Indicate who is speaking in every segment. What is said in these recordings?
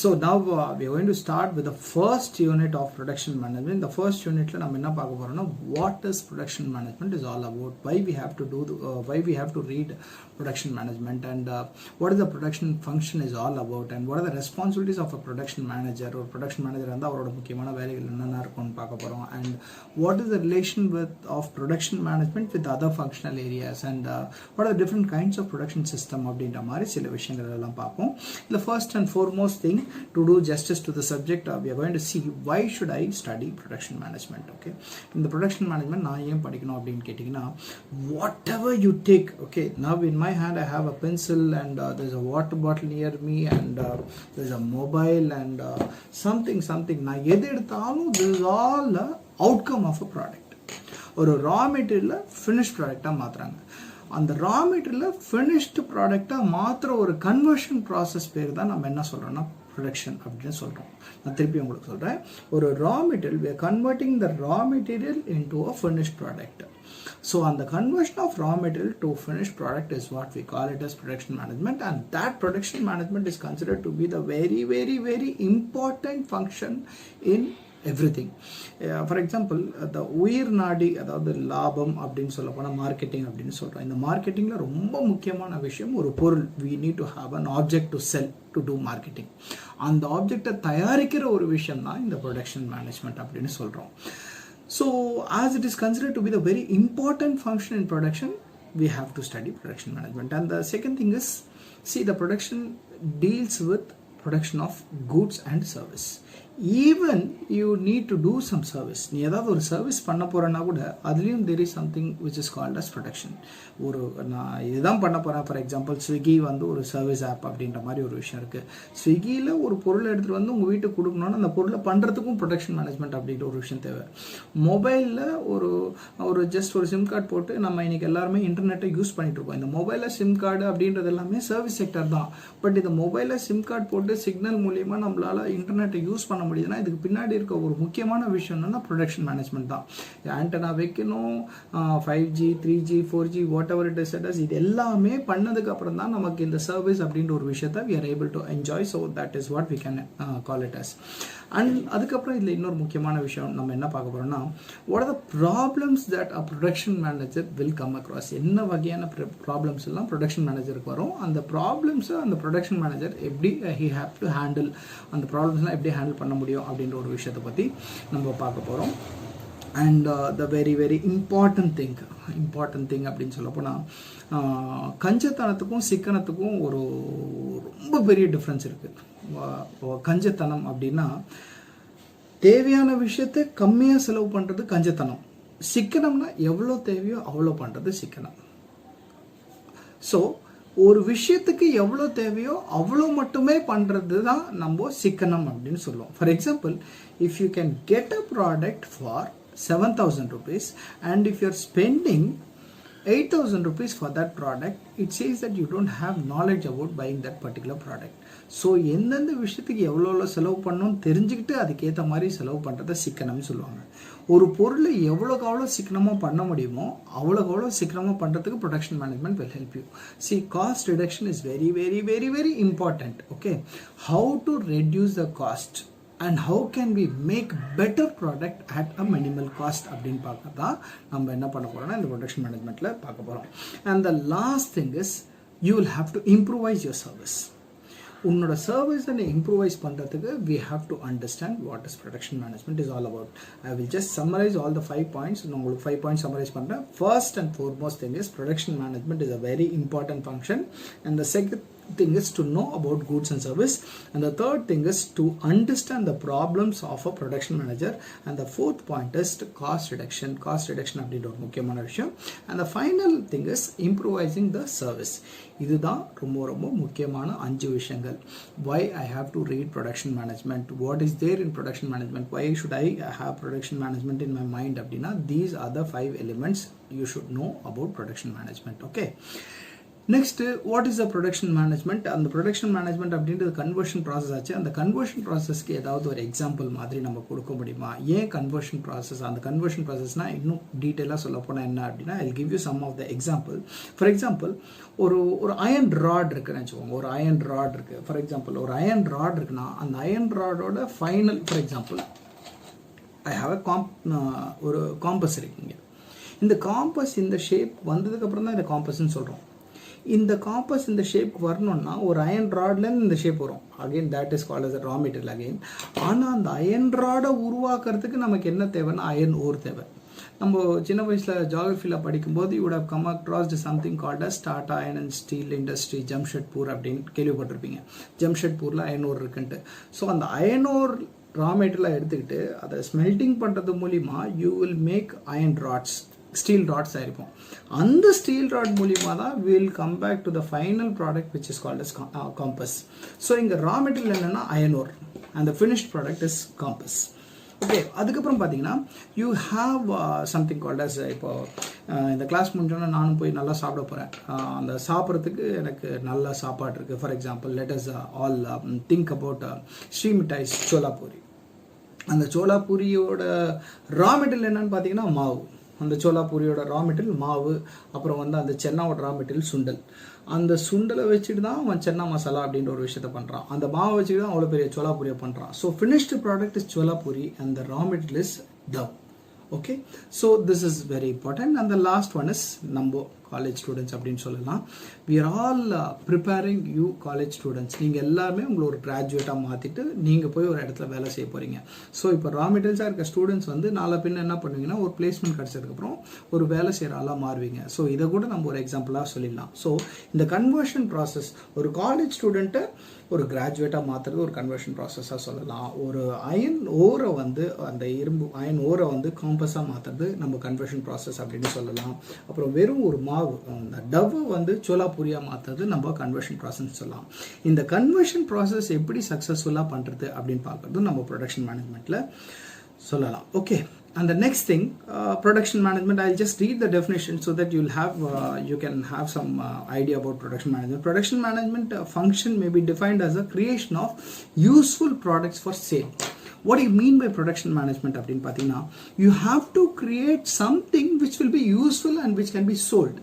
Speaker 1: So now we are going to start with the first unit of production management. The first unit la nam enna paaka porona, what is production management is all about, why we have to do why we have to read production management, and what is the production function is all about, and what are the responsibilities of a production manager. Or production manager anda avaroda mukkiyamaana velaikal enna irukkum paaka porom, and what is the relation of production management with other functional areas, and what are the different kinds of production system அப்படின்ற மாதிரி சில விஷயங்கள் எல்லாம் பார்ப்போம். The first and foremost thing, to do justice to the subject, we are going to see why should I study production management. Okay, in the production management நான் ஏன் படிக்கணும் அப்படின்னு கேட்டிங்கன்னா, whatever you take, okay, now in my hand I have a pencil, and there's a water bottle near me, and there's a mobile, and something நான் எது எடுத்தாலும் this is all the outcome of a product. ஒரு raw material finished product மாத்துறாங்க. அந்த ரா மெட்டீரியலை finished ப்ராடக்டாக மாத்திர ஒரு கன்வர்ஷன் ப்ராசஸ் பேர் தான் நம்ம என்ன சொல்கிறோம்னா ப்ரொடக்ஷன் அப்படின்னு சொல்கிறோம். நான் திருப்பி உங்களுக்கு சொல்கிறேன், ஒரு raw material we are converting the raw material into a finished product. So on the conversion of raw material to finished product is what we call it as production management, and that production management is considered to be the very very very important function in everything. For example, the உயிர் நாடி, அதாவது லாபம் அப்படின்னு சொல்ல போனால் marketing அப்படின்னு சொல்கிறோம். இந்த மார்க்கெட்டிங்கில் ரொம்ப முக்கியமான விஷயம் ஒரு பொருள். we need to have an object to sell to do marketing. அந்த ஆப்ஜெக்டை தயாரிக்கிற ஒரு விஷயம் தான் இந்த ப்ரொடக்ஷன் மேனேஜ்மெண்ட் அப்படின்னு சொல்கிறோம். So as it is considered to be the very important function in production, we have to study production management. And the second thing is, see, the production deals with production of goods and service. Even you need to do some service. நீ ஏதாவது ஒரு service பண்ண போகிறேன்னா கூட அதுலேயும் there is something which is called as production. ஒரு நான் இதுதான் பண்ண போகிறேன், ஃபார் எக்ஸாம்பிள் ஸ்விக்கி வந்து ஒரு சர்வீஸ் ஆப் அப்படின்ற மாதிரி ஒரு விஷயம் இருக்குது. ஸ்விக்கியில் ஒரு பொருளை எடுத்துகிட்டு வந்து உங்கள் வீட்டுக்கு கொடுக்கணுன்னா அந்த பொருளை பண்ணுறதுக்கும் ப்ரொடக்ஷன் மேனேஜ்மெண்ட் அப்படின்ற ஒரு விஷயம் தேவை. மொபைலில் ஒரு ஜஸ்ட் ஒரு சிம் கார்டு போட்டு நம்ம இன்றைக்கி எல்லாருமே இன்டர்நெட்டை யூஸ் பண்ணிகிட்டு இருக்கோம். இந்த மொபைலில் சிம் கார்டு அப்படின்றது எல்லாமே சர்வீஸ் செக்டர் தான். பட் இந்த மொபைலில் சிம் கார்டு போட்டு சிக்னல் மூலியமாக நம்மளால் இன்டர்நெட்டை யூஸ் பண்ண முடியுதுன்னா இதுக்கு பின்னாடி இருக்க ஒரு முக்கியமான விஷயம் என்னன்னா ப்ரொடக்ஷன் மேனேஜ்மெண்ட் தான். ஆண்டனா வைக்கணும், 5G 3G 4G what ever it is, இது எல்லாமே பண்ணதுக்கு அப்புறம் தான் நமக்கு இந்த சர்வீஸ் அப்படின்ற ஒரு விஷயத்தை we are able to enjoy. So that is what we can call it as. And அதுக்கப்புறம் இதில் இன்னொரு முக்கியமான விஷயம் நம்ம என்ன பார்க்க போகிறோம்னா, what are the problems that a production manager will come across. என்ன வகையான ப்ராப்ளம்ஸ் எல்லாம் ப்ரொடக்ஷன் மேனேஜருக்கு வரும், அந்த ப்ராப்ளம்ஸை அந்த ப்ரொடக்ஷன் மேனேஜர் எப்படி he have to handle, அந்த ப்ராப்ளம்ஸ்லாம் எப்படி ஹேண்டில் பண்ண முடியும் அப்படின்ற ஒரு விஷயத்தை பற்றி நம்ம பார்க்க போகிறோம். And the very very important thing அப்படின்னு சொல்ல போனால், கஞ்சத்தனத்துக்கும் சிக்கனத்துக்கும் ஒரு ரொம்ப பெரிய டிஃப்ரென்ஸ் இருக்குது. கஞ்சத்தனம் அப்படின்னா தேவையான விஷயத்தை கம்மியாக செலவு பண்ணுறது கஞ்சத்தனம். சிக்கனம்னா எவ்வளோ தேவையோ அவ்வளோ பண்ணுறது சிக்கனம். ஸோ ஒரு விஷயத்துக்கு எவ்வளோ தேவையோ அவ்வளோ மட்டுமே பண்ணுறது தான் நம்ம சிக்கனம் அப்படின்னு சொல்லுவோம். For example, if you can get a product for 7,000 rupees and if you're spending 8,000 rupees for that product, it says that you don't have knowledge about buying that particular product. So எந்தெந்த விஷயத்துக்கு எவ்வளோ செலவு பண்ணணும்னு தெரிஞ்சுக்கிட்டு அதுக்கேற்ற மாதிரி செலவு பண்ணுறத சிக்கனம்னு சொல்லுவாங்க. ஒரு பொருளை எவ்வளோக்கு அவ்வளோ சிக்கனமாக பண்ண முடியுமோ அவ்வளோக்கு அவ்வளோ சிக்கனமாக பண்ணுறதுக்கு production management will help you. See, cost reduction is very very very very important. Okay, how to reduce the cost and how can we make better product at a minimal cost அப்படின்னு பார்க்க தான் நம்ம என்ன பண்ண போகிறோம்னா இந்த production மேனேஜ்மெண்ட்டில் பார்க்க போகிறோம். And the last thing is, you will have to improvise your service. உன்னோட சர்வீஸை நீ இம்ப்ரூவைஸ் பண்ணுறதுக்கு we have to understand what is production management is all about. I will just summarize all the 5 points. நான் உங்களுக்கு 5 points summarize பண்ணுறேன். First and foremost thing is, production management is a very important function, and the second thing is to know about goods and service, and the third thing is to understand the problems of a production manager, and the fourth point is to cost reduction அப்படின்ற ஒரு முக்கியமான விஷயம், and the final thing is improvising the service. இதுதான் ரொம்ப ரொம்ப முக்கியமான 5 விஷயங்கள். Why I have to read production management, what is there in production management, why should I have production management in my mind அப்படின்னா, these are the 5 elements you should know about production management. Okay, next what is the production management. அந்த production management அப்படின்றது conversion process ஆச்சு. அந்த conversion ப்ராசஸ்க்கு ஏதாவது ஒரு example மாதிரி நம்ம கொடுக்க முடியுமா? ஏன் கன்வர்ஷன் ப்ராசஸ்? அந்த கன்வர்ஷன் ப்ராசஸ்னால் இன்னும் டீட்டெயிலாக சொல்ல போனால் என்ன அப்படின்னா, I give you some of the example. For example, ஒரு அயன் ராட் இருக்குன்னு வச்சுக்கோங்க. ஒரு அயன் ராட் இருக்குது. ஃபார் எக்ஸாம்பிள் ஒரு அயன் ராட் இருக்குன்னா அந்த அயன் ராடோட final, for example I have ஒரு காம்பஸ் இருக்குங்க. இந்த காம்பஸ் இந்த ஷேப் வந்ததுக்கப்புறம் தான் இந்த காம்பஸ்ன்னு சொல்கிறோம். இந்த காம்பஸ் இந்த ஷேப் வரணும்னா ஒரு அயன் ராட்லேருந்து இந்த ஷேப் வரும். Again that is called as raw material again. ஆனால் அந்த அயன் ராடை உருவாக்குறதுக்கு நமக்கு என்ன தேவைன்னா அயன் ஓர் தேவை. நம்ம சின்ன வயசில் ஜியாகிரஃபியில் படிக்கும்போது you would have come across something called as Tata iron and steel industry Jamshedpur அப்படின்னு கேள்விப்பட்டிருப்பீங்க. ஜம்ஷெட்பூரில் அயன் ஓர் இருக்குன்ட்டு. ஸோ அந்த அயன் ஓர் ரா மெட்டீரியலாக எடுத்துக்கிட்டு அதை ஸ்மெல்டிங் பண்ணுறது மூலிமா you will make iron rods, steel rods ஆயிருக்கும். அந்த ஸ்டீல் ராட் மூலியமாக தான் will come back to the final product which is called as compass. So இங்கே ரா மெட்டீரியல் என்னென்னா iron ore and the finished product is compass. Okay, அதுக்கப்புறம் பார்த்தீங்கன்னா you have something called as, இப்போ இந்த class முடிஞ்சோன்னா நானும் போய் நல்லா சாப்பிட போகிறேன். அந்த சாப்பிட்றதுக்கு எனக்கு நல்ல சாப்பாடு இருக்குது. For example let us all think about Shri Mittais Cholapuri. அந்த சோலாபூரியோட ரா மெட்டீரியல் என்னன்னு பார்த்தீங்கன்னா மாவு. அந்த சோலாபூரியோட ரா மெட்டீரியல் மாவு. அப்புறம் வந்து அந்த சென்னாவோட ரா மெட்டீரியல் சுண்டல். அந்த சுண்டலை வச்சுட்டு தான் அவன் சென்னா மசாலா அப்படின்ற ஒரு விஷயத்த பண்ணுறான். அந்த மாவை வச்சுட்டு தான் அவ்வளோ பெரிய சோலாபூரியை பண்ணுறான். So finished product is cholapoori and the raw material is dough. Okay, so this is very important. And the last one is நம்ம காலேஜ் ஸ்டூடெண்ட்ஸ் அப்படின்னு சொல்லலாம். we are all preparing you college students. நீங்கள் எல்லாருமே உங்களை ஒரு கிராஜுவேட்டாக மாற்றிட்டு நீங்கள் போய் ஒரு இடத்துல வேலை செய்ய போகிறீங்க. ஸோ இப்போ ரா மெட்டீரியல்ஸாக இருக்க ஸ்டூடெண்ட்ஸ் வந்து நாளை பின்ன என்ன பண்ணுவீங்கன்னா ஒரு பிளேஸ்மெண்ட் கிடச்சதுக்கப்புறம் ஒரு வேலை செய்கிற ஆளாக மாறுவீங்க. ஸோ இதை கூட நம்ம ஒரு எக்ஸாம்பிளாக சொல்லிடலாம். ஸோ இந்த கன்வர்ஷன் ப்ராசஸ் ஒரு காலேஜ் ஸ்டூடெண்ட்டை ஒரு கிராஜுவேட்டாக மாற்றுறது ஒரு கன்வர்ஷன் ப்ராசஸாக சொல்லலாம். ஒரு அயன் ஓரை வந்து அந்த இரும்பு அயன் ஓரை வந்து காம்பஸாக மாற்றுறது நம்ம கன்வர்ஷன் ப்ராசஸ் அப்படின்னு சொல்லலாம். அப்புறம் வெறும் ஒரு மாவு அந்த டவ்வை வந்து சோலாபூரியாக மாற்றுறது நம்ம கன்வர்ஷன் ப்ராசஸ் சொல்லலாம். இந்த கன்வர்ஷன் ப்ராசஸ் எப்படி சக்ஸஸ்ஃபுல்லாக பண்ணுறது அப்படின்னு பார்க்குறது நம்ம ப்ரொடக்ஷன் மேனேஜ்மெண்ட்டில் சொல்லலாம். Okay, and the next thing, production management, I'll just read the definition so that you can have some idea about production management. Production management function may be defined as a creation of useful products for sale. What do you mean by production management அப்படினு பாத்தீங்கன்னா, you have to create something which will be useful and which can be sold.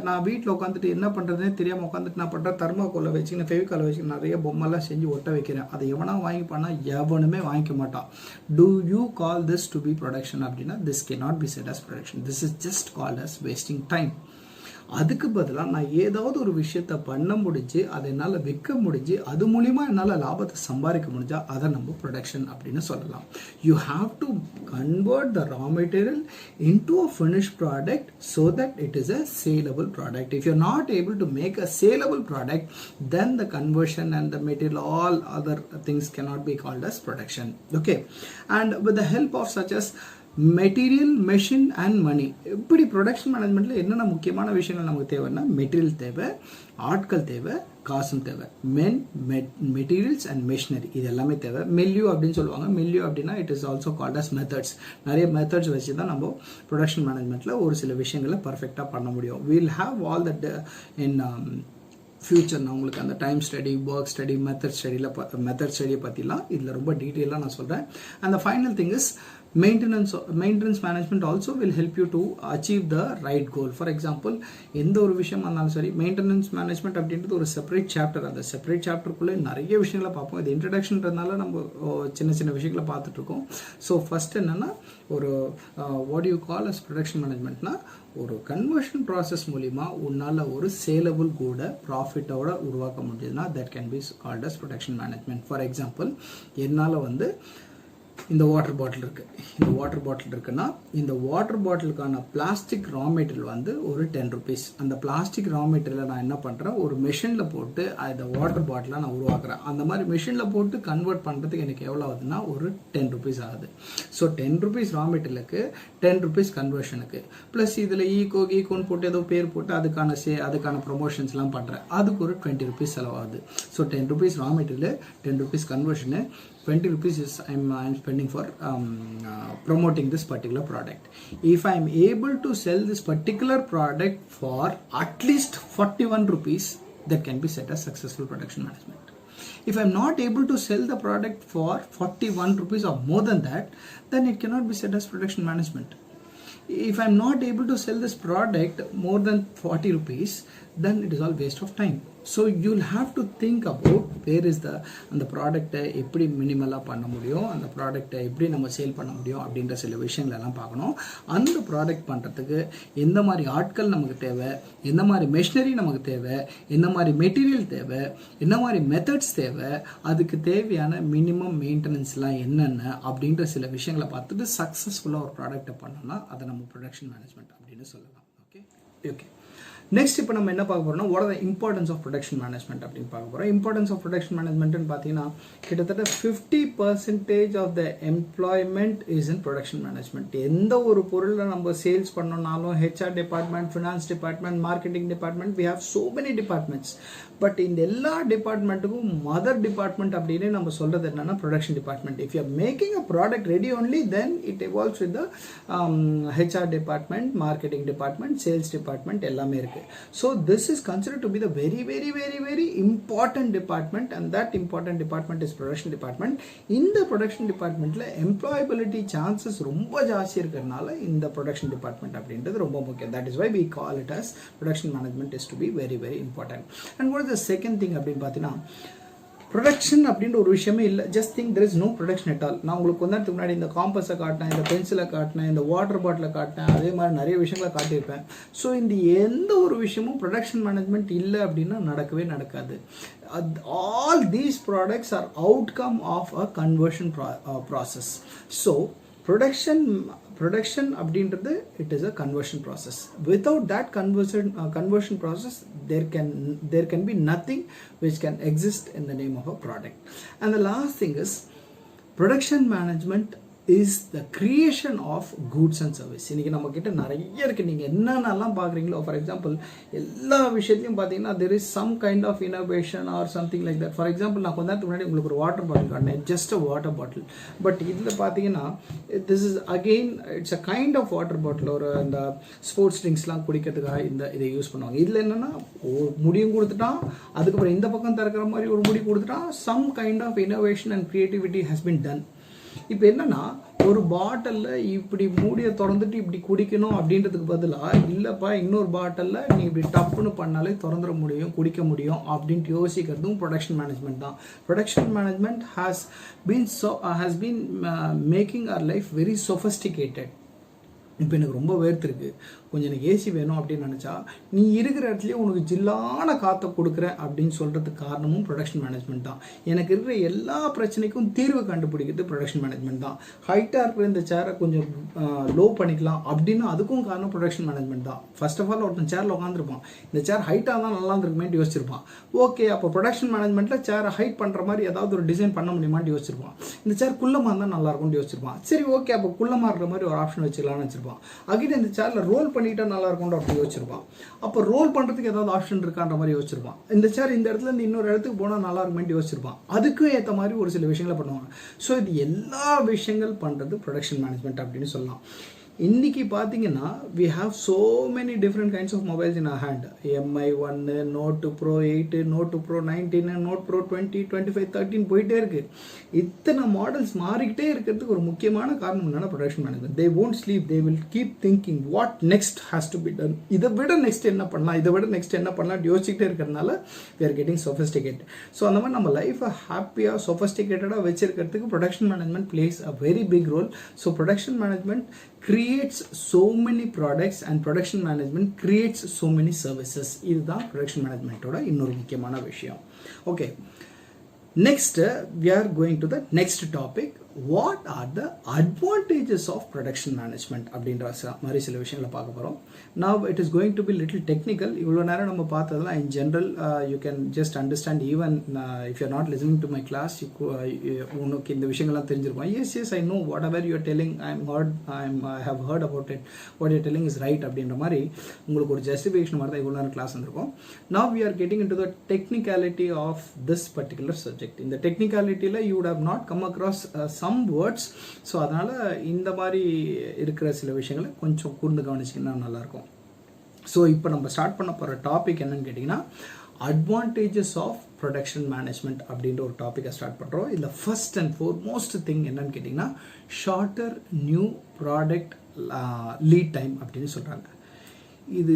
Speaker 1: நான் வீட்டில் உட்காந்துட்டு என்ன பண்ணுறதுனே தெரியாமல் உட்காந்துட்டு நான் பண்ணுறேன், தர்மாக்கோலை வச்சுக்கின்னு ஃபெவிகாலை வச்சுக்கின்னு நிறைய பொம்மைலாம் செஞ்சு ஒட்ட வைக்கிறேன். அதை எவனா வாங்கி பண்ணால் எவனுமே வாங்கிக்க மாட்டான். Do you call this to be production அப்படின்னா, this can not be set as production. This is just called as wasting time. அதுக்கு பதிலாக நான் ஏதாவது ஒரு விஷயத்த பண்ண முடிஞ்சு அதை என்னால் விற்க முடிஞ்சு அது மூலிமா என்னால் லாபத்தை சம்பாதிக்க முடிஞ்சால் அதை நம்ம ப்ரொடக்ஷன் அப்படின்னு சொல்லலாம். You have to convert the raw material into a finished product so that it is a saleable product. If you not able to make a saleable product, then the conversion and the material all other things cannot be called as production. Okay, and with the help of such as material, machine and money. இப்படி production மேனேஜ்மெண்ட்டில் என்னென்ன முக்கியமான விஷயங்கள் நமக்கு தேவைன்னா, material தேவை, ஆட்கள் தேவை, காசும் தேவை. மெட்டீரியல்ஸ் அண்ட் மெஷினரி இது எல்லாமே தேவை. மெல்யூ அப்படின்னு சொல்லுவாங்க. மெல்யூ அப்படின்னா it is also called as methods. நிறைய மெத்தட்ஸ் வச்சு தான் நம்ம ப்ரொடக்ஷன் மேனேஜ்மெண்ட்டில் ஒரு சில விஷயங்களை பர்ஃபெக்டாக பண்ண முடியும். We'll have all that in future. நான் உங்களுக்கு அந்த time study, work study, method ஸ்டடியை பற்றிலாம் இதில் ரொம்ப டீட்டெயிலாக நான் சொல்கிறேன். And the final thing is maintenance management also will help you to achieve the right goal. For example, எந்த ஒரு விஷயமா இருந்தாலும் சரி, மெயின்டெனன்ஸ் மேனேஜ்மெண்ட் அப்படின்றது ஒரு செப்பரேட் சாப்டர். அந்த செப்பரேட் சாப்டருக்குள்ளே நிறைய விஷயங்களை பார்ப்போம். இது இன்ட்ரடக்ஷன்றதுனால நம்ம சின்ன சின்ன விஷயங்களை பார்த்துட்டு இருக்கோம். ஸோ ஃபர்ஸ்ட் என்னன்னா, ஒரு what you call as production மேனேஜ்மெண்ட்னா, ஒரு கன்வர்ஷன் ப்ராசஸ் மூலிமா உன்னால் ஒரு சேலபிள் கூட ப்ராஃபிட்டோட உருவாக்க முடியுதுன்னா that can be called as production management. For example, என்னால் வந்து இந்த வாட்டர் பாட்டில் இருக்குது. இந்த வாட்டர் பாட்டில் இருக்குன்னா, இந்த வாட்டர் பாட்டிலுக்கான பிளாஸ்டிக் ரா மெட்டீரியல் வந்து ஒரு 10 rupees. அந்த பிளாஸ்டிக் ரா மெட்டீரியலை நான் என்ன பண்ணுறேன், ஒரு மெஷினில் போட்டு அந்த வாட்டர் பாட்டிலை நான் உருவாக்குறேன். அந்த மாதிரி மெஷினில் போட்டு கன்வெர்ட் பண்ணுறதுக்கு எனக்கு எவ்வளோ ஆகுதுன்னா ஒரு 10 rupees ஆகுது. ஸோ 10 rupees ரா மெட்டீரியலுக்கு, 10 rupees கன்வர்ஷனுக்கு, ப்ளஸ் இதில் ஈகோன்னு போட்டு ஏதோ பேர் போட்டு அதுக்கான ப்ரொமோஷன்ஸ்லாம் பண்ணுறேன். அதுக்கு ஒரு 20 rupees செலவாகுது. So 10 rupees raw material, 10 rupees conversion, 20 rupees is I'm spending for promoting this particular product. If I am able to sell this particular product for at least 41 rupees, that can be set as successful production management. If I am not able to sell the product for 41 rupees or more than that, then it cannot be set as production management. If I am not able to sell this product more than 40 rupees, then it is all waste of time. So you'll have to think about where is அந்த ப்ராடக்டை எப்படி மினிமலாக பண்ண முடியும், அந்த ப்ராடக்டை எப்படி நம்ம sale பண்ண முடியும் அப்படின்ற சில விஷயங்களெல்லாம் பார்க்கணும். அந்த ப்ராடக்ட் பண்ணுறதுக்கு எந்த மாதிரி ஆட்கள் நமக்கு தேவை, எந்த மாதிரி மெஷினரி நமக்கு தேவை, எந்த மாதிரி மெட்டீரியல் தேவை, என்ன மாதிரி மெத்தட்ஸ் தேவை, அதுக்கு தேவையான மினிமம் மெயின்டெனன்ஸ்லாம் என்னென்ன அப்படின்ற சில விஷயங்களை பார்த்துட்டு சக்ஸஸ்ஃபுல்லாக ஒரு ப்ராடக்டை பண்ணோம்னா அதை நம்ம ப்ரொடக்ஷன் மேனேஜ்மெண்ட் அப்படின்னு சொல்லலாம். ஓகே. நெக்ஸ்ட் இப்போ நம்ம என்ன பார்க்க போகிறோம்னா what are the importance of production management அப்படின்னு பார்க்க போகிறோம். இம்பார்ட்டன்ஸ் ஆஃப் ப்ரொடக்ஷன் மேனேஜ்மெண்ட்னு பார்த்தீங்கன்னா கிட்டத்தட்ட 50% of the employment is in production management. எந்த ஒரு பொருளை நம்ம சேல்ஸ் பண்ணோம்னாலும் HR department, finance department, marketing department, we have so many departments. But இந்த எல்லா டிபார்ட்மெண்ட்டுக்கும் மதர் டிபார்ட்மெண்ட் அப்படின்னு நம்ம சொல்கிறது என்னன்னா production department. If you are making a product ready only, then it evolves with the HR department, marketing department, sales department எல்லாமே இருக்கு. So this is considered to be the very important department, and that important department is production department. In the production department la employability chances ரொம்ப ஜாஸ்தி இருக்கிறதுனால இந்த production department அப்படின்றது ரொம்ப முக்கியம். That is why we call it as production management is to be very important. And what is the second thing அப்படின்னு பார்த்தீங்கன்னா production அப்படின்ற ஒரு விஷயமே இல்லை. Just think there is no production at all. நான் உங்களுக்கு கொஞ்ச நேரத்துக்கு முன்னாடி இந்த காம்பஸை காட்டினேன், இந்த பென்சிலை காட்டினேன், இந்த வாட்டர் பாட்டிலை காட்டினேன், அதே மாதிரி நிறைய விஷயங்களை காட்டியிருப்பேன். ஸோ இந்த எந்த ஒரு விஷயமும் ப்ரொடக்ஷன் மேனேஜ்மெண்ட் இல்லை அப்படின்னா நடக்கவே நடக்காது. All these products are outcome of a conversion process. So production அப்படின்றது it is a conversion process. Without that conversion process, there can be nothing which can exist in the name of a product. And the last thing is production management is the creation of goods and service. இன்னைக்கு நம்ம கிட்ட நிறைய இருக்கு. நீங்கள் என்னென்னலாம் பார்க்குறீங்களோ, for example எல்லா விஷயத்தையும் பார்த்தீங்கன்னா there is some kind of innovation or something like that. For example நான் கொஞ்ச நேரத்துக்கு முன்னாடி உங்களுக்கு ஒரு வாட்டர் பாட்டில் காட்டினேன், just a water bottle. But இதில் பார்த்தீங்கன்னா this is again it's a kind of water bottle. ஒரு இந்த ஸ்போர்ட்ஸ் ட்ரிங்க்ஸ்லாம் குடிக்கிறதுக்காக இதை யூஸ் பண்ணுவாங்க. இதில் என்னென்னா முடியும் கொடுத்துட்டான், அதுக்கப்புறம் இந்த பக்கம் திறக்கிற மாதிரி ஒரு முடி கொடுத்துட்டான். Some kind of innovation and creativity has been done. இப்போ என்னன்னா ஒரு பாட்டிலில் இப்படி மூடியை திறந்துட்டு இப்படி குடிக்கணும் அப்படின்றதுக்கு பதிலாக இல்லைப்பா இன்னொரு பாட்டிலில் நீ இப்படி டப்புன்னு பண்ணாலே திறந்துட முடியும், குடிக்க முடியும் அப்படின்ட்டு யோசிக்கிறதும் ப்ரொடக்ஷன் மேனேஜ்மெண்ட் தான். Production management has been making our life very sophisticated. இப்போ எனக்கு ரொம்ப வேர்த்திருக்கு, கொஞ்சம் எனக்கு ஏசி வேணும் அப்படின்னு நினச்சா நீ இருக்கிற இடத்துலேயே உனக்கு ஜில்லான காற்றை கொடுக்குறேன் அப்படின்னு சொல்கிறதுக்கு காரணமும் ப்ரொடக்ஷன் மேனேஜ்மெண்ட் தான். எனக்கு இருக்கிற எல்லா பிரச்சனைக்கும் தீர்வு கண்டுபிடிக்கிறது ப்ரொடக்ஷன் மேனேஜ்மெண்ட் தான். ஹைட்டாக இருக்கிற இந்த சேரை கொஞ்சம் லோ பண்ணிக்கலாம் அப்படின்னு அதுக்கும் காரணம் ப்ரொடக்ஷன் மேனேஜ்மெண்ட் தான். ஃபர்ஸ்ட் ஆஃப் ஆல் ஒருத்தன் சேரில் உட்காந்துருப்பான், இந்த சேர் ஹைட்டாக தான் நல்லா இருந்திருக்குமேட்டு யோசிச்சிருப்பான். ஓகே, அப்போ ப்ரொடக்ஷன் மேனேஜ்மெண்ட்டில் சேரை ஹைட் பண்ணுற மாதிரி ஏதாவது ஒரு டிசைன் பண்ண முடியுமான்னு யோசிச்சிருப்பான். இந்த சேர் குள்ளமாக இருந்தால் நல்லாயிருக்கும்னு யோசிச்சிருப்பான். சரி ஓகே, அப்போ குள்ளமாக இருக்கிற மாதிரி ஒரு ஆப்ஷன் வச்சுக்கலாம்னு வச்சிருப்பான். அகைன் இந்த சேரில் ரோல் பண்ணிட்டா நல்லா இருக்கும் அப்படி யோசிச்சிருப்பான். அப்போ ரோல் பண்ணுறதுக்கு ஏதாவது ஆப்ஷன் இருக்கான்ற மாதிரி யோசிச்சிருப்பான். இந்த சேர் இந்த இடத்துல இருந்து இன்னொரு இடத்துக்கு போனால் நல்லா இருக்குமென்ட்டு யோசிச்சிருப்பான். அதுக்கும் ஏற்ற மாதிரி ஒரு சில விஷயங்களை பண்ணுவாங்க. ஸோ இது எல்லா விஷயங்கள் பண்ணுறது ப்ரொடக்ஷன் மேனேஜ்மெண்ட் அப்படின்னு சொல்லலாம். இன்னைக்கு பார்த்தீங்கன்னா we have so many different kinds of mobiles in our hand. MI 1, Note Pro 8, Note Pro 19, Note Pro 20, 25, 13 போயிட்டே இருக்கு. இத்தனை மாடல்ஸ் மாறிக்கிட்டே இருக்கிறதுக்கு ஒரு முக்கியமான காரணம் என்னன்னா production management. they won't sleep, they will keep thinking what next has to be done. இதை விட நெக்ஸ்ட் என்ன பண்ணலாம், இதை விட நெக்ஸ்ட் என்ன பண்ணலாம் யோசிச்சுட்டே இருக்கிறதுனால we are getting sophisticated. So அந்த மாதிரி நம்ம லைஃப்பை ஹாப்பியாக சொஃபஸ்டிகேட்டடாக வச்சிருக்கிறதுக்கு production management plays a very big role. So production management creates so many products and production management creates so many services. இதுதான் production management ஓட இன்னொரு முக்கியமான விஷயம். Okay, next we are going to the next topic. What are the advantages of production management அப்படின்ற மாதிரி சில விஷயங்களை பார்க்க போகிறோம். Now it is going to be little technical. இவ்வளோ நேரம் நம்ம பார்த்ததெல்லாம் in general you can just understand even if you are not listening to my class உனக்கு இந்த விஷயங்கள்லாம் தெரிஞ்சிருக்கும். Yes I know whatever you are telling I have heard about it, what you are telling is right அப்படின்ற மாதிரி உங்களுக்கு ஒரு justification மாதிரி தான் இவ்வளோ நேரம் கிளாஸ் வந்திருக்கும். Now we are getting into the technicality of this particular subject. இந்த technicalityல you would have not come across some words. So அதனால் இந்த மாதிரி இருக்கிற சில விஷயங்களை கொஞ்சம் கூர்ந்து கவனிச்சிங்கன்னா நல்லாயிருக்கும். ஸோ இப்போ நம்ம ஸ்டார்ட் பண்ண போகிற டாபிக் என்னன்னு கேட்டிங்கன்னா அட்வான்டேஜஸ் ஆஃப் ப்ரொடக்ஷன் மேனேஜ்மெண்ட் அப்படின்ற ஒரு டாப்பிக்கை ஸ்டார்ட் பண்ணுறோம். இதில் ஃபர்ஸ்ட் அண்ட் ஃபோர்மோஸ்ட் திங் என்னன்னு கேட்டிங்கன்னா shorter new product lead time அப்படின்னு சொல்கிறாங்க. இது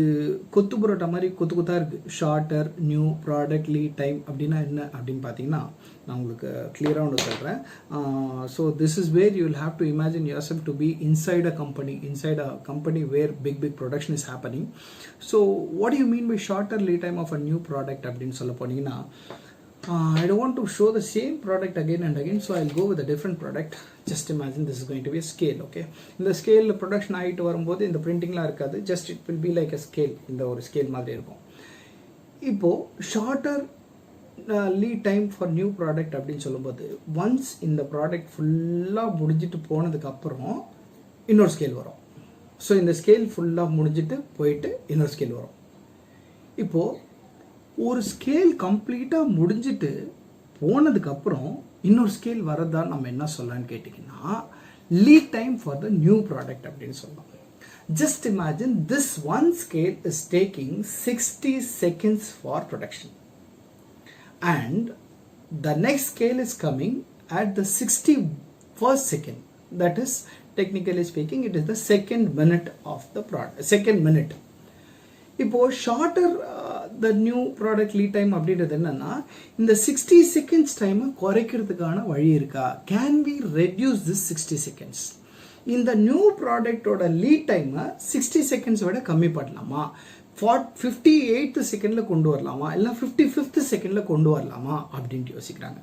Speaker 1: கொத்து புரோட்டா மாதிரி கொத்து கொத்தாக இருக்குது. Shorter new product lead time அப்படின்னா என்ன அப்படின்னு பார்த்தீங்கன்னா நான் உங்களுக்கு கிளியராக ஒன்று சொல்கிறேன். So this is where you will have to imagine yourself to be inside a company where big production is happening. So what you mean by shorter lead time of a new product அப்படின்னு சொல்ல போனீங்கன்னா I don't want to show the same product again and again, so I'll go with a different product. Just imagine this is going to be a scale, okay? In the scale production ஆகிட்டு வரும்போது இந்த பிரிண்டிங்லாம் இருக்காது, just it will be like a scale. இந்த ஒரு scale மாதிரி இருக்கும். இப்போது shorter lead time for new product அப்படின்னு சொல்லும்போது ஒன்ஸ் இந்த ப்ராடக்ட் ஃபுல்லாக முடிஞ்சிட்டு போனதுக்கப்புறம் இன்னொரு ஸ்கேல் வரும். ஸோ இந்த ஸ்கேல் ஃபுல்லாக முடிஞ்சிட்டு போயிட்டு இன்னொரு ஸ்கேல் வரும். இப்போது ஒரு ஸ்கேல் கம்ப்ளீட்டாக முடிஞ்சிட்டு போனதுக்கப்புறம் இன்னொரு ஸ்கேல் வரதா நம்ம என்ன சொல்லலான்னு கேட்டிங்கன்னா lead time for the new product அப்படின்னு சொல்லலாம். Just imagine this one scale is taking 60 seconds for production and the next scale is coming at the 61st second. That is technically speaking it is the second minute of the product, second minute. இப்போது shorter the new product lead time அப்படின்றது என்னன்னா இந்த 60 seconds டைமை குறைக்கிறதுக்கான வழி இருக்கா? Can we reduce this 60 seconds? இந்த new ப்ராடக்டோட லீட் டைமை 60 seconds விட கம்மி பண்ணலாமா? 58th செகண்டில் கொண்டு வரலாமா? இல்லை 55th செகண்டில் கொண்டு வரலாமா அப்படின்ட்டு யோசிக்கிறாங்க.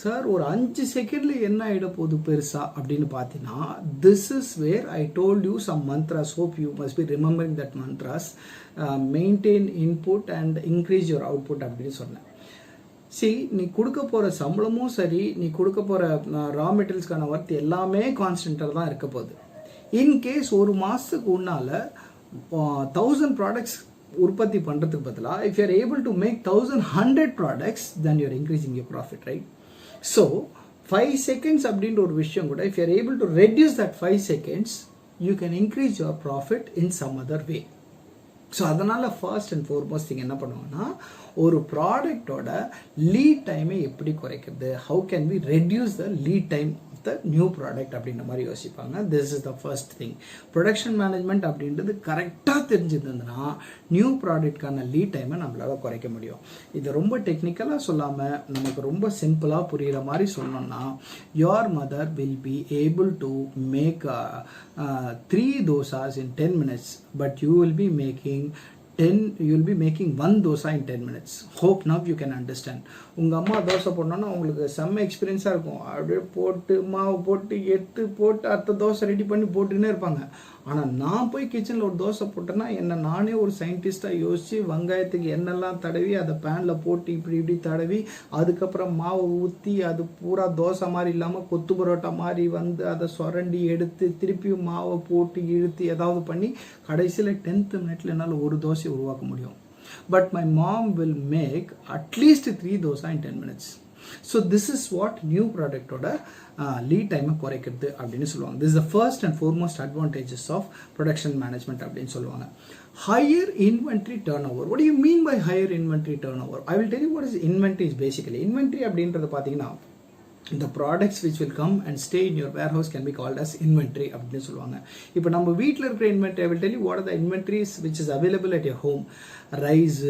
Speaker 1: சார் ஒரு 5 செகண்டில் என்ன ஆகிட போகுது பெருசா அப்படின்னு பார்த்தீங்கன்னா this is where I told you some mantras. Hope you must be remembering that mantras. Maintain input and increase your output அப்படின்னு சொன்னேன். நீ கொடுக்க போகிற சம்பளமும் சரி, நீ கொடுக்க போகிற ரா மெட்டீரியல்ஸ்க்கான ஒர்த் எல்லாமே கான்ஸ்டன்டாக தான் இருக்க போகுது. இன்கேஸ் ஒரு மாதத்துக்கு உன்னால் 1000 ப்ராடக்ட்ஸ் உற்பத்தி பண்ணுறதுக்கு பதிலாக if you are able to make 1100 products then you are increasing your profit, right? So 5 seconds அப்படின்ற ஒரு விஷயம் கூட if you are able to reduce that 5 seconds you can increase your profit in some other way. So அதனால் first and foremost thing என்ன பண்ணுவாங்கன்னா ஒரு ப்ராடக்டோட lead டைமை எப்படி குறைக்கிறது, how can we reduce the lead time of the new product அப்படின்ற மாதிரி யோசிப்பாங்க. This is the first thing. Production management அப்படின்றது கரெக்டாக தெரிஞ்சிருந்ததுன்னா நியூ ப்ராடக்ட்கான லீட் டைமை நம்மளால் குறைக்க முடியும். இது ரொம்ப டெக்னிக்கலாக சொல்லாமல் நமக்கு ரொம்ப சிம்பிளாக புரிகிற மாதிரி சொன்னோம்னா your mother will be able to make 3 dosas in 10 minutes but you will be making 1 dosa in 10 minutes. Hope now you can understand. உங்கள் அம்மா தோசை போடணுன்னா உங்களுக்கு செம்ம எக்ஸ்பீரியன்ஸாக இருக்கும். அப்படியே போட்டு மாவு போட்டு எடுத்து போட்டு அடுத்த தோசை ரெடி பண்ணி போட்டுன்னே இருப்பாங்க. ஆனால் நான் போய் கிச்சனில் ஒரு தோசை போட்டேன்னா என்னை நானே ஒரு சயின்டிஸ்டாக யோசித்து வெங்காயத்துக்கு எண்ணெல்லாம் தடவி அதை பேனில் போட்டு இப்படி தடவி அதுக்கப்புறம் மாவு ஊற்றி அது பூரா தோசை மாதிரி இல்லாமல் கொத்து பரோட்டா மாதிரி வந்து அதை சுரண்டி எடுத்து திருப்பியும் மாவை போட்டு இழுத்து ஏதாவது பண்ணி கடைசியில் 10th minute என்னால் ஒரு தோசை உருவாக்க முடியும். But my mom will make at least 3 dosa in 10 minutes. So this is what new product oda lead time குறைக்கிறது அப்படின்னு சொல்லுவாங்க. This is the first and foremost advantages of production management அப்படின்னு சொல்லுவாங்க. Higher inventory turnover. What do you mean by higher inventory turnover? I will tell you what is inventory is basically. Inventory அப்படின்றது பார்த்தீங்கன்னா the products which will come and stay in your warehouse can be called as inventory அப்படின்னு சொல்லுவாங்க. இப்போ நம்ம வீட்டில் இருக்கிற inventory, I will tell you what are the inventories which is available at your home. Rice,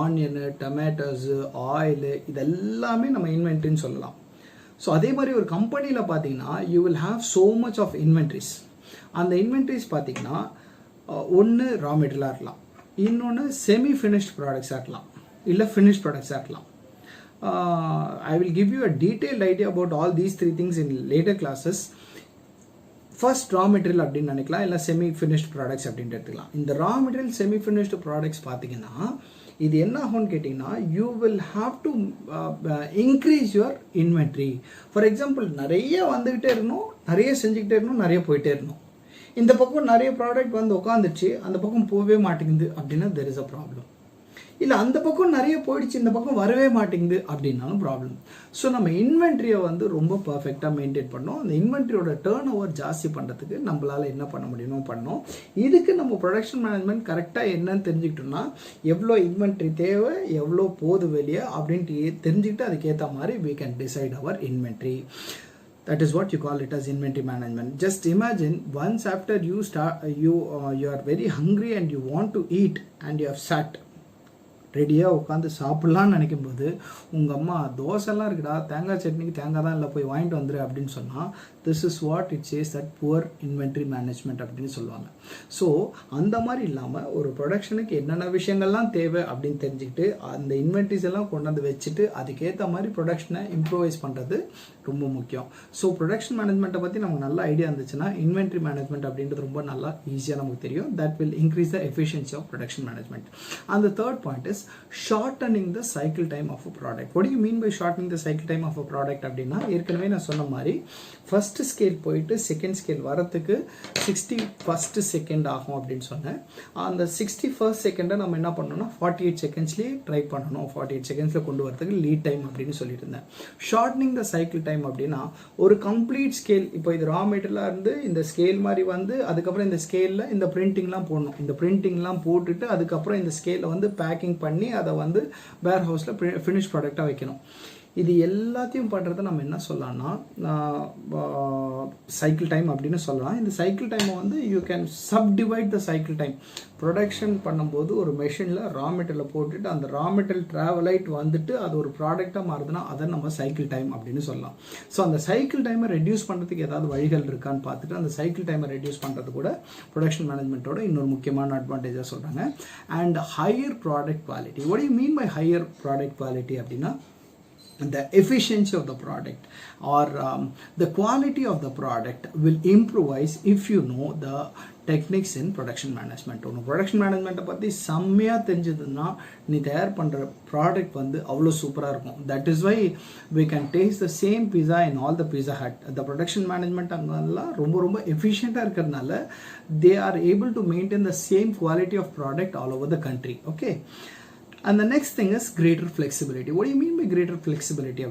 Speaker 1: onion, tomatoes, oil, இதெல்லாமே நம்ம இன்வென்ட்ரின்னு சொல்லலாம். So அதே மாதிரி ஒரு கம்பெனியில் பார்த்தீங்கன்னா you will have so much of inventories. அந்த இன்வென்ட்ரிஸ் பார்த்தீங்கன்னா ஒன்று ரா மெட்டீரியலாக இருக்கலாம், இன்னொன்று செமி ஃபினிஷ்ட் ப்ராடக்ட்ஸாக இருக்கலாம், இல்லை ஃபினிஷ்ட் ப்ராடக்ட்ஸாக இருக்கலாம். I will give you a detailed idea about all these 3 things in later classes. First raw material அப்படின்னு நினைக்கலாம், இல்லை செமி ஃபினிஷ்ட் ப்ராடக்ட்ஸ் அப்படின்ட்டு எடுத்துக்கலாம். இந்த raw material semi finished products பார்த்தீங்கன்னா இது என்ன ஆகும்னு கேட்டிங்கன்னா you will have to increase your inventory. For example நிறைய வந்துக்கிட்டே இருக்கணும், நிறைய செஞ்சுக்கிட்டே இருக்கணும், நிறைய போயிட்டே இருக்கணும். இந்த பக்கம் நிறைய ப்ராடக்ட் வந்து உட்காந்துச்சு, அந்த பக்கம் போகவே மாட்டேங்குது அப்படின்னா தெர் இஸ் அ ப்ராப்ளம். இல்லை அந்த பக்கம் நிறைய போயிடுச்சு இந்த பக்கம் வரவே மாட்டேங்குது அப்படின்னாலும் ப்ராப்ளம். ஸோ நம்ம இன்வென்ட்ரியை வந்து ரொம்ப பர்ஃபெக்டாக மெயின்டைன் பண்ணோம். அந்த இன்வென்ட்ரியோட டேர்ன் ஓவர் ஜாஸ்தி பண்ணுறதுக்கு நம்மளால் என்ன பண்ண முடியுமோ பண்ணோம். இதுக்கு நம்ம ப்ரொடக்ஷன் மேனேஜ்மெண்ட் கரெக்டாக என்னன்னு தெரிஞ்சுக்கிட்டோம்னா எவ்வளோ இன்வென்ட்ரி தேவை எவ்வளோ போது வெளியே அப்படின்ட்டு தெரிஞ்சுக்கிட்டு அதுக்கேற்ற மாதிரி we can decide our inventory. That is what you call it as inventory management. Just imagine once after you are very hungry and you want to eat and you have sat ரெடியாக உட்காந்து சாப்பிட்லான்னு நினைக்கும் போது உங்கள் அம்மா தோசைலாம் இருக்குடா தேங்காய் சட்னிக்கு தேங்காய் தான் இல்லை போய் வாங்கிட்டு வந்துரு அப்படின்னு சொன்னால் this is what it says that poor inventory management அப்படின்னு சொல்லுவாங்க. ஸோ அந்த மாதிரி இல்லாமல் ஒரு ப்ரொடக்ஷனுக்கு என்னென்ன விஷயங்கள்லாம் தேவை அப்படின்னு தெரிஞ்சுக்கிட்டு அந்த இன்வென்ட்ரிஸ் எல்லாம் கொண்டாந்து வச்சுட்டு அதுக்கேற்ற மாதிரி ப்ரொடக்ஷனை இம்ப்ரூவைஸ் பண்ணுறது ரொம்ப முக்கியம். ஸோ ப்ரொடக்ஷன் மேனேஜ்மெண்ட்டை பற்றி நமக்கு நல்ல ஐடியா இருந்துச்சுன்னா இன்வென்ட்ரி மேனேஜ்மெண்ட் அப்படின்றது ரொம்ப நல்லா ஈஸியாக நமக்கு தெரியும். That will increase the efficiency of production management. And the third point is shortening the cycle time of a product. What do you mean by shortening the cycle time of a product அப்படின்னா ஏற்கனவே நான் சொன்ன மாதிரி first scale போயிட்டு second scale வரத்துக்கு 61st second ஆகும் அப்படின்னு சொன்னேன். அந்த 61st செகண்டை நம்ம என்ன பண்ணணும்னா 48 செகண்ட்ஸ்லேயே ட்ரை பண்ணணும். 48 செகண்ட்ஸில் கொண்டு வரதுக்கு லீட் டைம் அப்படின்னு சொல்லிட்டு இருந்தேன். ஷார்ட்னிங் த சைக்கிள் டைம் அப்படின்னா ஒரு கம்ப்ளீட் ஸ்கேல் இப்போ இது ரா மெட்டீரியலாக இருந்து இந்த ஸ்கேல் மாதிரி வந்து அதுக்கப்புறம் இந்த ஸ்கேலில் இந்த பிரிண்டிங்லாம் போடணும். இந்த பிரிண்டிங்லாம் போட்டுட்டு அதுக்கப்புறம் இந்த ஸ்கேலில் வந்து பேக்கிங் பண்ணி அதை வந்து வேர் ஹவுஸில் ஃபினிஷ் ப்ராடக்டாக வைக்கணும். இது எல்லாத்தையும் பண்ணுறதை நம்ம என்ன சொல்லலாம்னா சைக்கிள் டைம் அப்படின்னு சொல்லலாம். இந்த சைக்கிள் டைமை வந்து you can subdivide the cycle time. Production பண்ணும்போது ஒரு மெஷினில் ரா மெட்டீரியல் போட்டுட்டு அந்த ரா மெட்டீரியல் ட்ராவலைட் வந்துட்டு அது ஒரு ப்ராடக்டாக மாறுதுன்னா அதை நம்ம சைக்கிள் டைம் அப்படின்னு சொல்லலாம். ஸோ அந்த சைக்கிள் டைமை ரெடியூஸ் பண்ணுறதுக்கு ஏதாவது வழிகள் இருக்கான்னு பார்த்துட்டு அந்த சைக்கிள் டைமை ரெடியூஸ் பண்ணுறது கூட ப்ரொடக்ஷன் மேனேஜ்மெண்ட்டோட இன்னொரு முக்கியமான அட்வான்டேஜாக சொல்கிறாங்க. And higher product quality. What you mean by higher product quality அப்படின்னா the efficiency of the product or the quality of the product will improvise if you know the techniques in production management. ஒன்று production மேனேஜ்மெண்ட்டை பற்றி செம்மையாக தெரிஞ்சதுன்னா நீ தயார் பண்ணுற product வந்து அவ்வளோ சூப்பராக இருக்கும். That is why we can taste the same pizza in all the Pizza Hut. The production management அங்கெல்லாம் ரொம்ப ரொம்ப எஃபிஷியண்ட்டாக இருக்கிறதுனால they are able to maintain the same quality of product all over the country. Okay. And the next thing is greater flexibility. What do you mean by greater flexibility?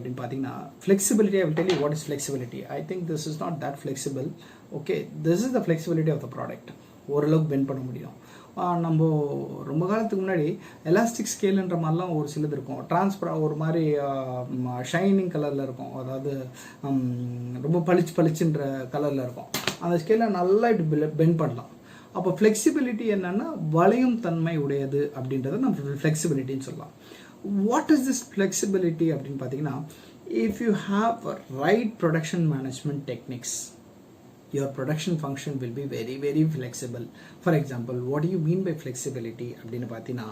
Speaker 1: Flexibility, I will tell you what is flexibility. I think this is not that flexible. Okay, this is the flexibility of the product. ஓரளவுக்கு bend பண்ண முடியும். நம்ம ரொம்ப காலத்துக்கு முன்னாடி elastic ஸ்கேலுன்ற மாதிரிலாம் ஒரு சிலது இருக்கும். டிரான்ஸ்பரா ஒரு மாதிரி ஷைனிங் கலரில் இருக்கும். அதாவது ரொம்ப பளிச்சுன்ற கலரில் இருக்கும். அந்த ஸ்கேலை நல்லா இப்படி பெண்ட் பண்ணலாம். அப்போ ஃப்ளெக்சிபிலிட்டி என்னன்னா வளையும் தன்மை உடையது அப்படின்றத நம்ம ஃப்ளெக்சிபிலிட்டின்னு சொல்லலாம். வாட் இஸ் திஸ் ஃப்ளெக்சிபிலிட்டி அப்படின்னு பார்த்தீங்கன்னா if you have right production management techniques your production function will be very very flexible. For example, what do you mean by flexibility அப்படின்னு பார்த்தீங்கன்னா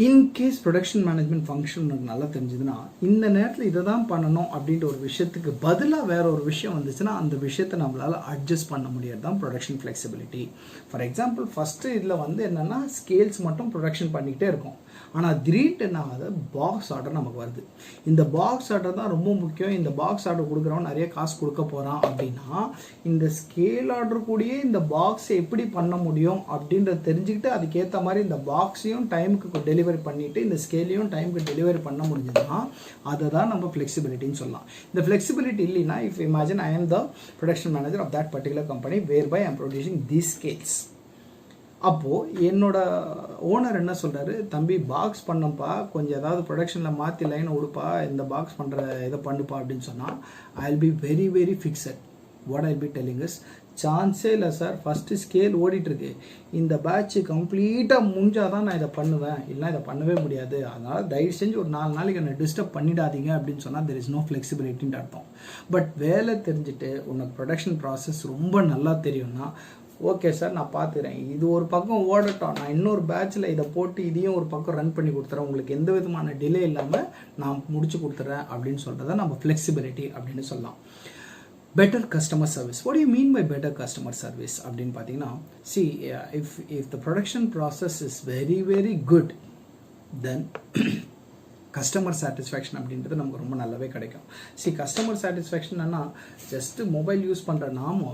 Speaker 1: இன்கேஸ் ப்ரொடக்ஷன் மேனேஜ்மெண்ட் ஃபங்க்ஷன் நல்லா தெரிஞ்சதுன்னா இந்த நேரத்தில் இதை தான் பண்ணணும் அப்படின்ற ஒரு விஷயத்துக்கு பதிலாக வேற ஒரு விஷயம் வந்துச்சுன்னா அந்த விஷயத்தை நம்மளால் அட்ஜஸ்ட் பண்ண முடியாது தான் production flexibility. For example first இதில் வந்து என்னென்னா ஸ்கேல்ஸ் மட்டும் ப்ரொடக்ஷன் பண்ணிக்கிட்டே இருக்கும். ஆனால் திடீர்னு என்ன ஆகுது பாக்ஸ் ஆர்டர் நமக்கு வருது. இந்த பாக்ஸ் ஆர்டர் தான் ரொம்ப முக்கியம். இந்த பாக்ஸ் ஆர்டர் கொடுக்குறவன் நிறைய காசு கொடுக்க போகிறான் அப்படின்னா இந்த ஸ்கேல் ஆர்டர் கூடயே இந்த பாக்ஸை எப்படி பண்ண முடியும் அப்படின்றத தெரிஞ்சுக்கிட்டு அதுக்கேற்ற மாதிரி இந்த பாக்ஸையும் டைமுக்கு டெலிவரி பண்ணிவிட்டு இந்த ஸ்கேலையும் டைமுக்கு டெலிவரி பண்ண முடிஞ்சதுன்னா அதை தான் நம்ம ஃப்ளெக்சிபிலிட்டின்னு சொல்லலாம். இந்த ஃப்ளெக்சிபிலிட்டி இல்லைன்னா if imagine I am the production manager of that particular company where by I am producing these scales. அப்போது என்னோட ஓனர் என்ன சொல்கிறாரு, தம்பி பாக்ஸ் பண்ணப்பா கொஞ்சம் ஏதாவது ப்ரொடக்ஷனில் மாற்றி லைனை விடுப்பா, இந்த பாக்ஸ் பண்ணுற இதை பண்ணுப்பா அப்படின்னு சொன்னால் I will be very very fixed. What I be telling is சான்ஸே இல்லை சார், ஃபஸ்ட்டு ஸ்கேல் ஓடிட்டுருக்கு, இந்த பேட்ச்சு கம்ப்ளீட்டாக முடிஞ்சால் தான் நான் இதை பண்ணுவேன், இல்லைனா இதை பண்ணவே முடியாது, அதனால் தயவு செஞ்சு ஒரு 4 நாளைக்கு என்னை டிஸ்டர்ப் பண்ணிடாதீங்க அப்படின்னு சொன்னால் தெர் இஸ் நோ ஃப்ளெக்சிபிலிட்டின்னு அர்த்தம். பட் வேலை தெரிஞ்சுட்டு உனக்கு ப்ரொடக்ஷன் ப்ராசஸ் ரொம்ப நல்லா தெரியும்னா ஓகே சார் நான் பார்த்துக்கிறேன், இது ஒரு பக்கம் ஓடட்டும், நான் இன்னொரு பேட்சில் இதை போட்டு இதையும் ஒரு பக்கம் ரன் பண்ணி கொடுத்துறேன், உங்களுக்கு எந்த விதமான டிலே இல்லாமல் நான் முடிச்சு கொடுத்துட்றேன் அப்படின்னு சொல்கிறத நம்ம ஃப்ளெக்சிபிலிட்டி அப்படின்னு சொல்லலாம். Better customer service. What you mean by better customer service அப்படின்னு பார்த்தீங்கன்னா see if the production process is very very good then customer satisfaction அப்படின்றது நமக்கு ரொம்ப நல்லாவே கிடைக்கும். சி கஸ்டமர் சாட்டிஸ்ஃபேக்ஷன் என்ன, ஜஸ்ட்டு மொபைல் யூஸ் பண்ணுற நாமோ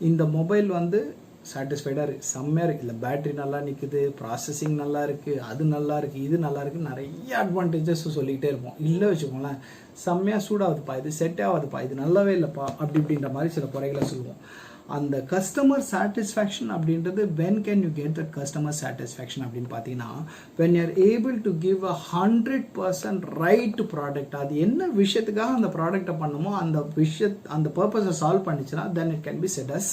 Speaker 1: இந்த மொபைல் வந்து சாட்டிஸ்ஃபைடாக இருக்குது, செம்மையாக இருக்குது, இல்லை பேட்ரி நல்லா நிற்குது, ப்ராசஸிங் நல்லா இருக்குது, அது நல்லா இருக்குது, இது நல்லா இருக்குது, நிறைய அட்வான்டேஜஸ் சொல்லிக்கிட்டே இருப்போம். இல்லை வச்சுக்கோங்களேன், செம்மையாக சூடாகுதுப்பா, இது செட் ஆகுதுப்பா, இது நல்லாவே இல்லைப்பா அப்படி இப்படின்ற மாதிரி சில குறைகளை சொல்லுவோம். அந்த கஸ்டமர் சாட்டிஸ்ஃபேக்ஷன் அப்படின்றது when can you get that customer satisfaction அப்படின்னு பார்த்தீங்கன்னா when you are able to give a 100% right product. அது என்ன விஷயத்துக்காக அந்த ப்ராடக்டை பண்ணுமோ அந்த பர்பஸை solve பண்ணிச்சுன்னா then it can be said as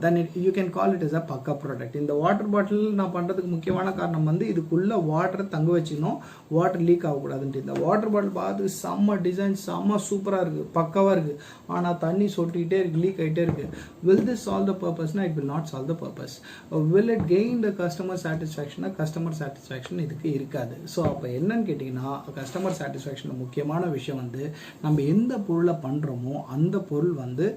Speaker 1: then you can call it as a பக்கா ப்ராடக்ட். இந்த வாட்டர் பாட்டில் நான் பண்ணுறதுக்கு முக்கியமான காரணம் வந்து இதுக்குள்ளே வாட்டரை தங்க வச்சுக்கணும், வாட்டர் லீக் ஆகக்கூடாதுன்ட்டு. இந்த வாட்டர் பாட்டில் பார்த்து செம்ம டிசைன், செம்ம சூப்பராக இருக்குது, பக்காவாக இருக்குது, ஆனால் தண்ணி சொட்டிக்கிட்டே இருக்குது, லீக் ஆகிட்டே இருக்குது. Will this solve the purpose? No, it will not solve the purpose. Will it gain the customer satisfaction? Customer satisfaction இதுக்கு இருக்காது. ஸோ அப்போ என்னன்னு கேட்டிங்கன்னா கஸ்டமர் சாட்டிஸ்ஃபேக்ஷனில் முக்கியமான விஷயம் வந்து நம்ம எந்த பொருளை பண்ணுறோமோ அந்த பொருள் வந்து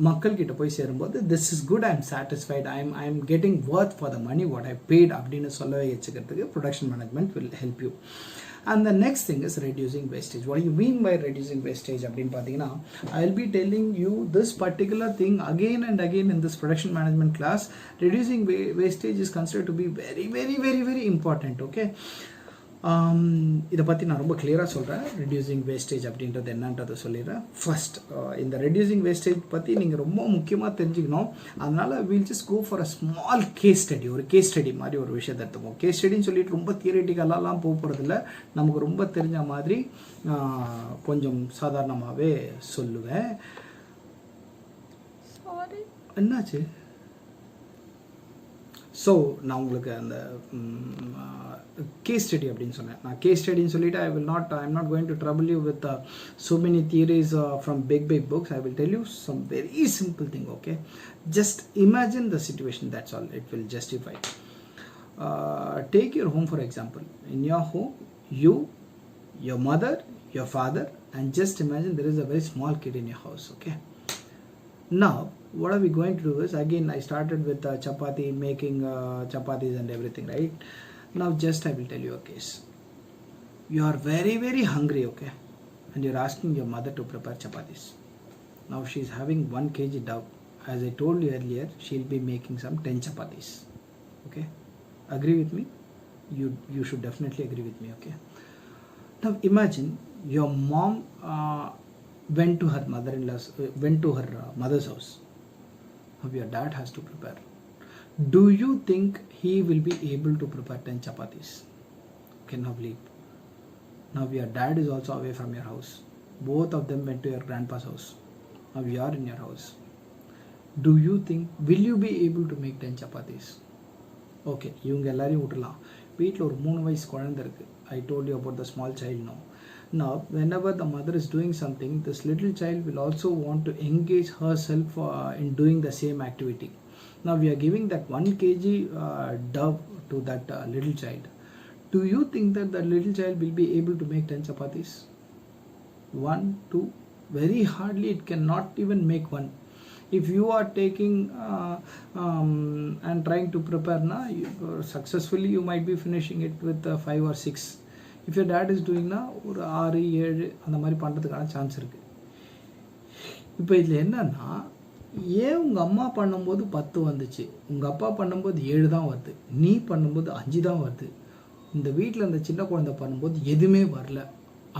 Speaker 1: மக்கள்கிட்ட போய் சேரும்போது this is good, I am satisfied, I am getting worth for the money what I paid அப்படின்னு சொல்ல வச்சுக்கிறதுக்கு production management will help you. And the next thing is reducing wastage. What do you mean by reducing wastage? அப்படின்னு பார்த்தீங்கன்னா I'll be telling you this particular thing again and again in this production management class. Reducing wastage is considered to be very, very, very, very important. Okay. இதை பற்றி நான் ரொம்ப கிளியராக சொல்கிறேன். Reducing wastage அப்படின்றது என்னன்றதை சொல்லிடுறேன். ஃபர்ஸ்ட் இந்த ரெடியூசிங் வேஸ்டேஜ் பற்றி நீங்கள் ரொம்ப முக்கியமாக தெரிஞ்சுக்கணும். அதனால் we'll just go for a small case study, ஒரு கேஸ் ஸ்டடி மாதிரி ஒரு விஷயத்தை எடுத்துப்போம். கேஸ் ஸ்டடின்னு சொல்லிட்டு ரொம்ப தியரிட்டிக்கலாலாம் போகிறதில்ல, நமக்கு ரொம்ப தெரிஞ்ச மாதிரி கொஞ்சம் சாதாரணமாகவே சொல்லுவேன். என்னாச்சு? ஸோ நான் உங்களுக்கு அந்த கேஸ் ஸ்டடி அப்படின்னு சொன்னேன். நான் கேஸ் ஸ்டடின்னு சொல்லிட்டு I am not going to trouble you with so many theories from big books. I will tell you some very simple thing. Okay, just imagine the situation, that's all. It will justify. Take your home for example. In your home, you, your mother, your father, and just imagine there is a very small kid in your house. Okay, now what are we going to do is, again I started with chapati, making chapatis and everything, right? Now just I will tell you a case. You are very, very hungry, okay, and you're asking your mother to prepare chapatis. Now she is having 1 kg dough. As I told you earlier, she'll be making some 10 chapatis. Okay, agree with me? You should definitely agree with me. Okay, now imagine your mom went to her mother's house. Now your dad has to prepare. Do you think he will be able to prepare 10 chapatis? Cannot believe. Now your dad is also away from your house. Both of them went to your grandpa's house. Now you are in your house. Do you think will you be able to make 10 chapatis? Okay, இவங்க எல்லாரையும் விட்டுலாம். வீட்டில் ஒரு 3 வயசு குழந்தை இருக்குது. I told you about the small child now. Now, whenever the mother is doing something, this little child will also want to engage herself in doing the same activity. Now, we are giving that 1 kg dough to that little child. Do you think that the little child will be able to make 10 chapatis? 1, 2, very hardly it cannot even make 1. If you are taking and trying to prepare, successfully you might be finishing it with 5 or 6. If your dad is doing ஒரு 6, 7 அந்த மாதிரி பண்ணுறதுக்கான chance இருக்குது. இப்போ இதில் என்னன்னா, ஏன் உங்கள் அம்மா பண்ணும்போது 10 வந்துச்சு, உங்கள் அப்பா பண்ணும்போது 7 தான் வருது, நீ பண்ணும்போது 5 தான் வருது, இந்த வீட்டில் இந்த சின்ன குழந்தை பண்ணும்போது எதுவுமே வரல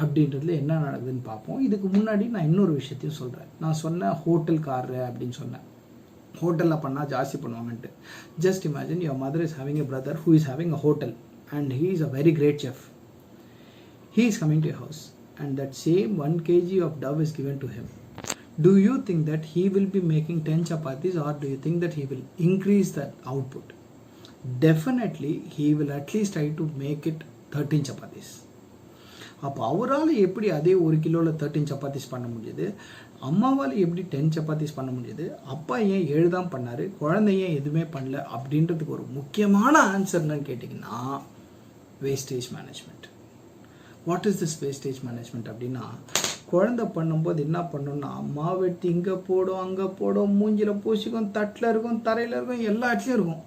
Speaker 1: அப்படின்றதுல என்ன நடக்குதுன்னு பார்ப்போம். இதுக்கு முன்னாடி நான் இன்னொரு விஷயத்தையும் சொல்கிறேன். நான் சொன்னேன் ஹோட்டல்காரரு அப்படின்னு சொன்னேன், ஹோட்டலில் பண்ணால் ஜாஸ்தி பண்ணுவாங்கன்ட்டு. Just imagine your mother is having a brother who is having a hotel and he is a very great chef. He is coming to your house and that same 1 kg of dough is given to him. Do you think that he will be making 10 chapatis, or do you think that he will increase that output? Definitely he will at least try to make it 13 chapatis. அப்போ அவரால் எப்படி அதே 1 கிலோவில் 13 சப்பாத்திஸ் பண்ண முடியுது, அம்மாவால் எப்படி 10 சப்பாத்திஸ் பண்ண முடியுது, அப்பா ஏன் 7 தான் பண்ணார், குழந்தை ஏன் எதுவுமே பண்ணல அப்படின்றதுக்கு ஒரு முக்கியமான ஆன்சர் என்னன்னு கேட்டிங்கன்னா wastage management. What is this wastage management அப்படின்னா, குழந்தை பண்ணும்போது என்ன பண்ணணும்னா, மாவு வெட்டி இங்கே போடும், அங்கே போடும், மூஞ்சில் பூசிக்கும், தட்டில் இருக்கும், தரையில் இருக்கும், எல்லா இடத்துலையும் இருக்கும்.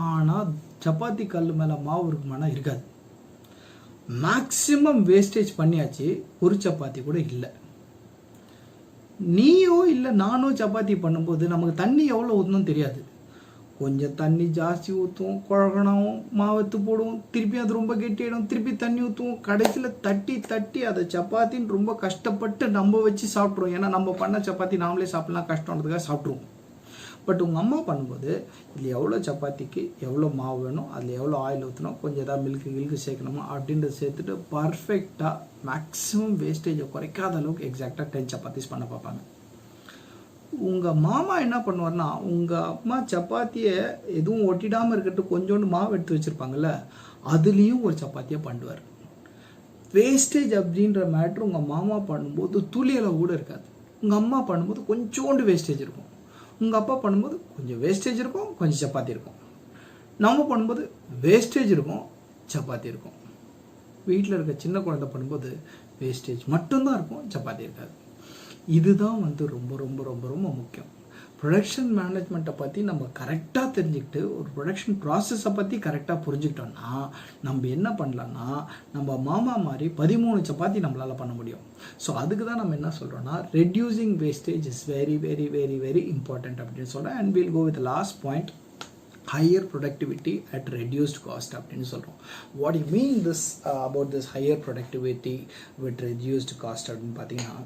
Speaker 1: ஆனால் சப்பாத்தி கல் மேலே மாவு இருக்குமானா இருக்காது. மேக்ஸிமம் வேஸ்டேஜ் பண்ணியாச்சு, ஒரு சப்பாத்தி கூட இல்லை. நீயோ இல்லை நானோ சப்பாத்தி பண்ணும்போது நமக்கு தண்ணி எவ்வளோ ஊற்றணும் தெரியாது. கொஞ்சம் தண்ணி ஜாஸ்தி ஊற்றுவோம், குழகணும், மாவத்து போடுவோம், திருப்பி அது ரொம்ப கெட்டியிடும், திருப்பி தண்ணி ஊற்றுவோம், கடைசியில் தட்டி தட்டி அதை சப்பாத்தின்னு ரொம்ப கஷ்டப்பட்டு நம்ம வச்சு சாப்பிட்ருவோம். ஏன்னா நம்ம பண்ண சப்பாத்தி நாமளே சாப்பிட்லாம் கஷ்டன்றதுக்காக சாப்பிட்ருவோம். பட் உங்கள் அம்மா பண்ணும்போது இதில் எவ்வளோ சப்பாத்திக்கு எவ்வளோ மாவு வேணும், அதில் எவ்வளோ ஆயில் ஊற்றணும், கொஞ்சம் ஏதாவது மில்க்கு சேர்க்கணுமா அப்படின்றத சேர்த்துட்டு பர்ஃபெக்டாக மேக்ஸிமம் வேஸ்டேஜை குறைக்காத அளவுக்கு எக்ஸாக்டாக 10 சப்பாத்திஸ் பண்ண பார்ப்பாங்க. உங்கள் மாமா என்ன பண்ணுவார்னா, உங்கள் அம்மா சப்பாத்தியை எதுவும் ஒட்டிடாமல் இருக்கட்டும் கொஞ்சோண்டு மாவு எடுத்து வச்சுருப்பாங்கள்ல, அதுலேயும் ஒரு சப்பாத்தியை பண்ணுவார். வேஸ்டேஜ் அப்படின்ற மேட்ரு உங்கள் மாமா பண்ணும்போது துளியளவு கூட இருக்காது. உங்கள் அம்மா பண்ணும்போது கொஞ்சோண்டு வேஸ்டேஜ் இருக்கும். உங்கள் அப்பா பண்ணும்போது கொஞ்சம் வேஸ்டேஜ் இருக்கும், கொஞ்சம் சப்பாத்தி இருக்கும். நம்ம பண்ணும்போது வேஸ்டேஜ் இருக்கும், சப்பாத்தி இருக்கும். வீட்டில் இருக்க சின்ன குழந்தை பண்ணும்போது வேஸ்டேஜ் மட்டும்தான் இருக்கும், சப்பாத்தி இருக்காது. இதுதான் ரொம்ப ரொம்ப ரொம்ப ரொம்ப முக்கியம். ப்ரொடக்ஷன் மேனேஜ்மெண்ட்டை பற்றி நம்ம கரெக்டாக தெரிஞ்சுக்கிட்டு ஒரு ப்ரொடக்ஷன் ப்ராசஸை பற்றி கரெக்டாக புரிஞ்சுக்கிட்டோம்னா நம்ம என்ன பண்ணலான்னா, நம்ம மாமா மாதிரி 13 சப்பாத்தி நம்மளால் பண்ண முடியும். ஸோ அதுக்கு தான் நம்ம என்ன சொல்கிறோன்னா, reducing wastage is very very very very important அப்படின்னு சொல்கிறேன். And we'll go with last point, higher productivity at reduced cost அப்படின்னு சொல்கிறோம். What you mean this about this higher productivity with reduced cost அப்படின்னு பார்த்தீங்கன்னா,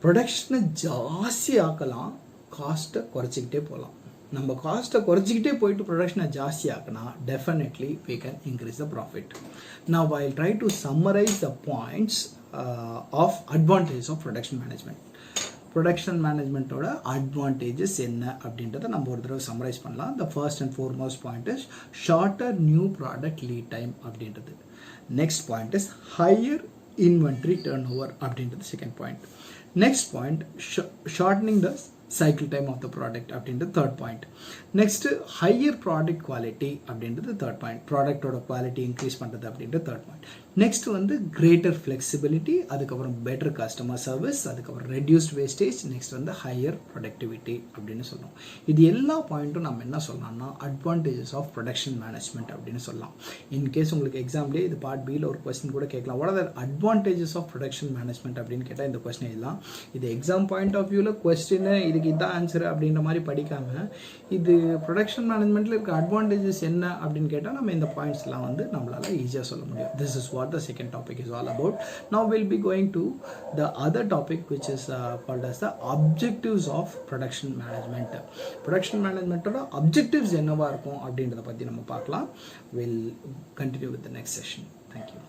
Speaker 1: ப்ரொடக்ஷனை ஜாஸ்தி ஆக்கலாம், காஸ்ட்டை குறைச்சிக்கிட்டே போகலாம். நம்ம காஸ்ட்டை குறைச்சிக்கிட்டே போயிட்டு ப்ரொடக்ஷனை ஜாஸ்தி ஆக்கினா definitely we can increase the profit. Now I'll try to summarize the points of advantage of production management. Production மேனேஜ்மெண்ட்டோட அட்வான்டேஜஸ் என்ன அப்படின்றத நம்ம ஒரு தடவை சம்மரைஸ் பண்ணலாம். The first and foremost point is shorter new product lead time அப்படின்றது. Next point is higher inventory turnover அப்படின்றது second point. Next point shortening the cycle time of the product அப்படின்றது third point. next higher product quality அப்படின்றது third point. ப்ராடக்டோட quality increase பண்ணுறது அப்படின்றது third point. Next greater flexibility, அதுக்கப்புறம் better customer service, அதுக்கப்புறம் reduced wastage, next higher productivity அப்படின்னு சொல்லணும். இது எல்லா பாயிண்ட்டும் நம்ம என்ன சொல்லலாம்னா advantages of production management அப்படின்னு சொல்லலாம். இன்கேஸ் உங்களுக்கு எக்ஸாம்லேயே இது பார்ட் பியில் ஒரு கொஸ்டின் கூட கேட்கலாம், what are the advantages of production management அப்படின்னு கேட்டால் இந்த கொஸ்டின் எல்லாம் இது எக்ஸாம் பாயிண்ட் ஆஃப் வியூவில் கொஸ்டின் இதுக்கு இதான் ஆன்சர் அப்படின்ற மாதிரி படிக்காமல் இது ப்ரொடக்ஷன் மேனேஜ்மெண்ட்டில் இருக்க அட்வான்டேஜஸ் என்ன அப்படின்னு கேட்டால் நம்ம இந்த பாயிண்ட்ஸ்லாம் நம்மளால் ஈஸியாக சொல்ல முடியும். This is what the second topic is all about. Now will be going to the other topic which is called as the objectives of production management. Production மேனேஜ்மெண்ட்டோட அப்ஜெக்டிவ்ஸ் என்னவாக இருக்கும் அப்படின்றத பற்றி நம்ம பார்க்கலாம். Will continue with the next session. Thank you.